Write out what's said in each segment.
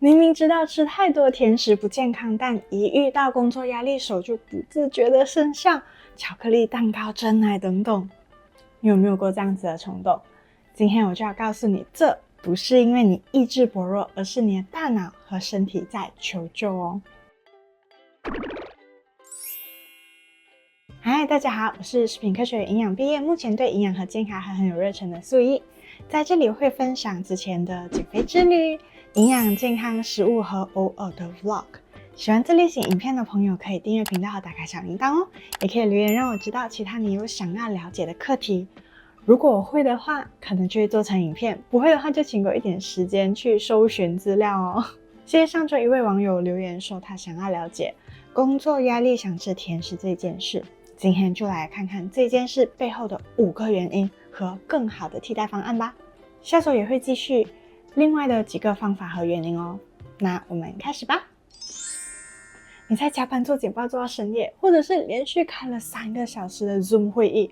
明明知道吃太多甜食不健康，但一遇到工作压力，手就不自觉地伸向巧克力、蛋糕、珍奶等等。你有没有过这样子的冲动？今天我就要告诉你，这不是因为你意志薄弱，而是你的大脑和身体在求救哦。嗨，大家好，我是食品科学与营养毕业，目前对营养和健康还很有热忱的素一。在这里我会分享之前的减肥之旅、营养健康食物和偶尔的 vlog。喜欢这类型影片的朋友可以订阅频道和打开小铃铛哦，也可以留言让我知道其他你有想要了解的课题。如果我会的话，可能就会做成影片；不会的话，就请给我一点时间去搜寻资料哦。谢谢上周一位网友留言说他想要了解工作压力想吃甜食这件事，今天就来看看这件事背后的5个原因和更好的替代方案吧。下周也会继续另外的几个方法和原因哦。那我们开始吧。你在加班做简报做到深夜，或者是连续开了3个小时的 Zoom 会议，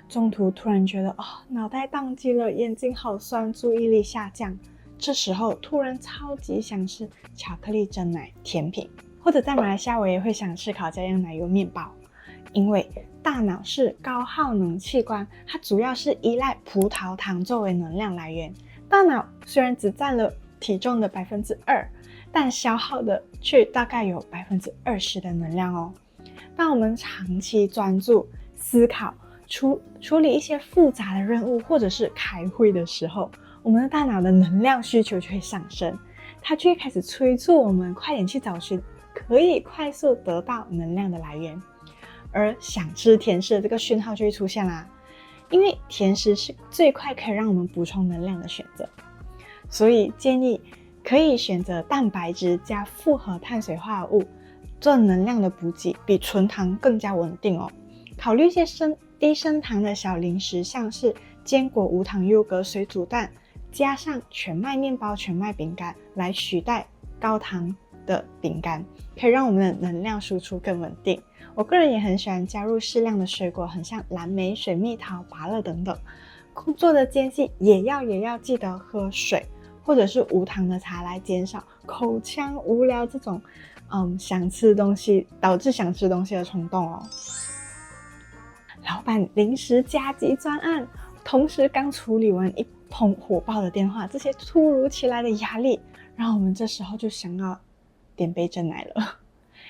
中途突然觉得脑袋宕机了，眼睛好酸，注意力下降，这时候突然超级想吃巧克力、珍奶、甜品，或者在马来西亚我也会想吃烤焦样奶油面包。因为大脑是高耗能器官，它主要是依赖葡萄糖作为能量来源。大脑虽然只占了体重的 2%， 但消耗的却大概有 20% 的能量哦。当我们长期专注思考、处理一些复杂的任务，或者是开会的时候，我们的大脑的能量需求就会上升，它就会开始催促我们快点去找寻可以快速得到能量的来源。而想吃甜食的这个讯号就会出现啦，因为甜食是最快可以让我们补充能量的选择，所以建议可以选择蛋白质加复合碳水化合物做能量的补给，比纯糖更加稳定哦。考虑一些低升糖的小零食，像是坚果、无糖优格、水煮蛋，加上全麦面包、全麦饼干来取代高糖的饼干，可以让我们的能量输出更稳定。我个人也很喜欢加入适量的水果，很像蓝莓、水蜜桃、芭乐等等。工作的间隙也要记得喝水，或者是无糖的茶来减少口腔无聊这种想吃东西导致想吃东西的冲动哦。老板临时加急专案，同时刚处理完一通火爆的电话，这些突如其来的压力让我们这时候就想要点杯珍奶了。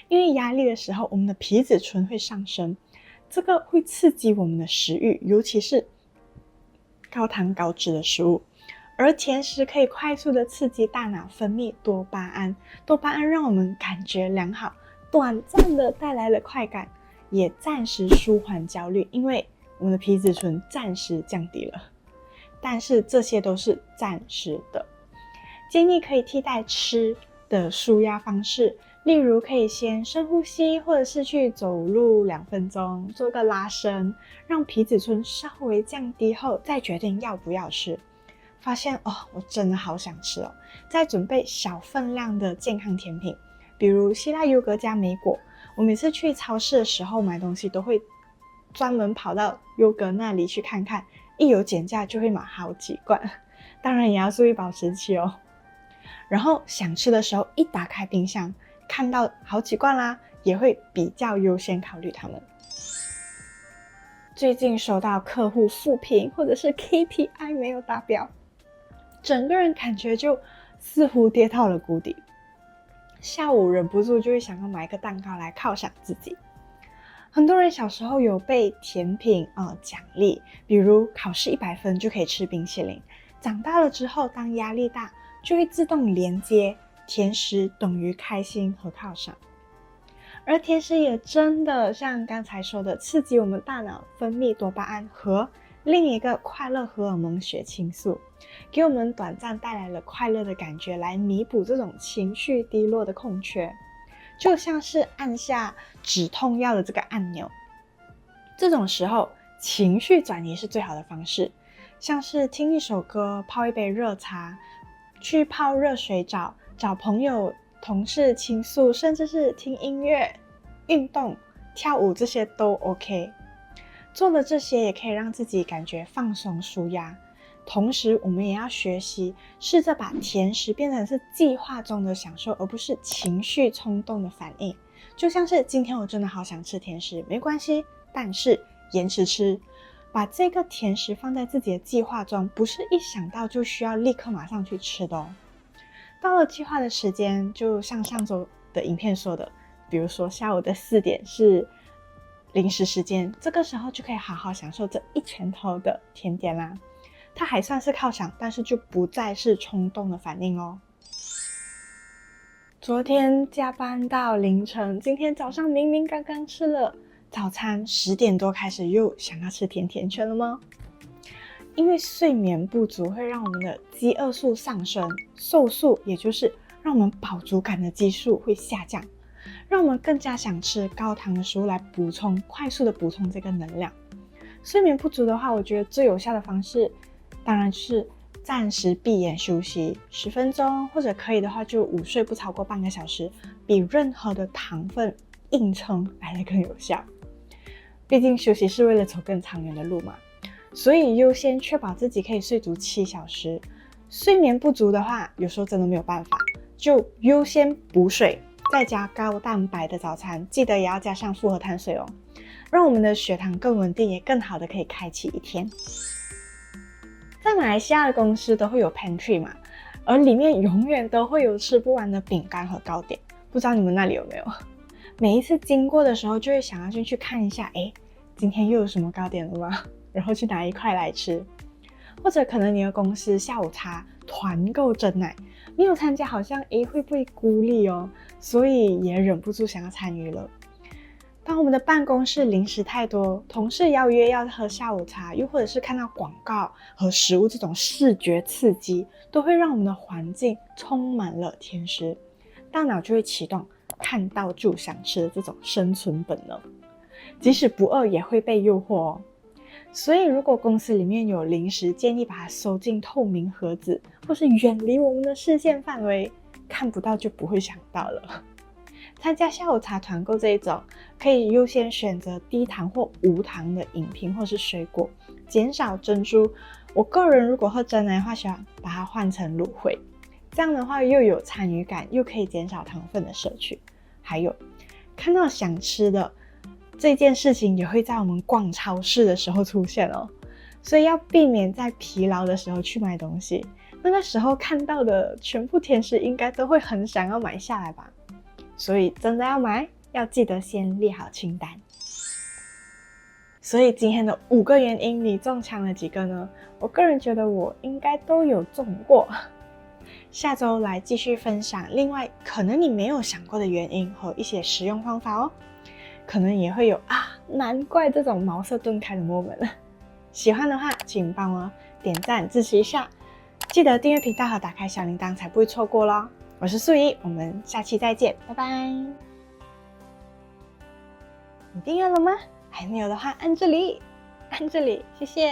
因为压力的时候，我们的皮质醇会上升，这个会刺激我们的食欲，尤其是高糖高脂的食物。而甜食可以快速的刺激大脑分泌多巴胺，多巴胺让我们感觉良好，短暂的带来了快感，也暂时舒缓焦虑，因为我们的皮质醇暂时降低了。但是这些都是暂时的，建议可以替代吃的抒压方式，例如可以先深呼吸，或者是去走路2分钟，做个拉伸，让皮质醇稍微降低后再决定要不要吃。发现我真的好想吃哦，再准备小分量的健康甜品，比如希腊优格加莓果。我每次去超市的时候买东西都会专门跑到优格那里去看看，一有减价就会买好几罐，当然也要注意保质期哦。然后想吃的时候一打开冰箱看到好几罐啦，也会比较优先考虑它们。最近收到客户负评，或者是 KPI 没有达标，整个人感觉就似乎跌到了谷底，下午忍不住就会想要买一个蛋糕来犒赏自己。很多人小时候有被甜品奖励，比如考试100分就可以吃冰淇淋，长大了之后当压力大就会自动连接甜食等于开心和犒赏。而甜食也真的像刚才说的，刺激我们大脑分泌多巴胺和另一个快乐荷尔蒙血清素，给我们短暂带来了快乐的感觉，来弥补这种情绪低落的空缺，就像是按下止痛药的这个按钮。这种时候情绪转移是最好的方式，像是听一首歌，泡一杯热茶，去泡热水澡，找朋友同事倾诉，甚至是听音乐、运动、跳舞，这些都 OK。做了这些也可以让自己感觉放松舒压，同时我们也要学习试着把甜食变成是计划中的享受，而不是情绪冲动的反应。就像是今天我真的好想吃甜食，没关系，但是延迟吃。把这个甜食放在自己的计划中，不是一想到就需要立刻马上去吃的哦。到了计划的时间，就像上周的影片说的，比如说下午的4点是零食时间，这个时候就可以好好享受这一拳头的甜点啦。它还算是犒赏，但是就不再是冲动的反应哦。昨天加班到凌晨，今天早上明明刚刚吃了早餐，10点多开始又想要吃甜甜圈了吗？因为睡眠不足会让我们的饥饿素上升，瘦素也就是让我们饱足感的激素会下降，让我们更加想吃高糖的食物来快速的补充这个能量。睡眠不足的话，我觉得最有效的方式当然是暂时闭眼休息10分钟，或者可以的话就午睡不超过半个小时，比任何的糖分硬撑来得更有效。毕竟休息是为了走更长远的路嘛，所以优先确保自己可以睡足7小时。睡眠不足的话，有时候真的没有办法，就优先补水，再加高蛋白的早餐，记得也要加上复合碳水哦，让我们的血糖更稳定，也更好的可以开启一天。在马来西亚的公司都会有 pantry 嘛，而里面永远都会有吃不完的饼干和糕点，不知道你们那里有没有？每一次经过的时候就会想要进去看一下，今天又有什么糕点了吗？然后去拿一块来吃。或者可能你的公司下午茶团购珍奶，没有参加好像会不会孤立哦，所以也忍不住想要参与了。当我们的办公室零食太多，同事邀约要喝下午茶，又或者是看到广告和食物这种视觉刺激，都会让我们的环境充满了甜食，大脑就会启动看到就想吃的这种生存本能，即使不饿也会被诱惑哦。所以如果公司里面有零食，建议把它收进透明盒子，或是远离我们的视线范围，看不到就不会想到了。参加下午茶团购这一种，可以优先选择低糖或无糖的饮品或是水果，减少珍珠。我个人如果喝珍奶的话，喜欢把它换成芦荟，这样的话又有参与感，又可以减少糖分的摄取。还有看到想吃的这件事情也会在我们逛超市的时候出现哦，所以要避免在疲劳的时候去买东西，那个时候看到的全部甜食应该都会很想要买下来吧。所以真的要买，要记得先列好清单。所以今天的5个原因，你中枪了几个呢？我个人觉得我应该都有中过。下周来继续分享另外可能你没有想过的原因和一些实用方法哦。可能也会有难怪这种茅塞顿开的 moment。喜欢的话请帮我点赞支持一下，记得订阅频道和打开小铃铛才不会错过咯。我是素怡，我们下期再见，拜拜。你订阅了吗？还没有的话按这里，谢谢。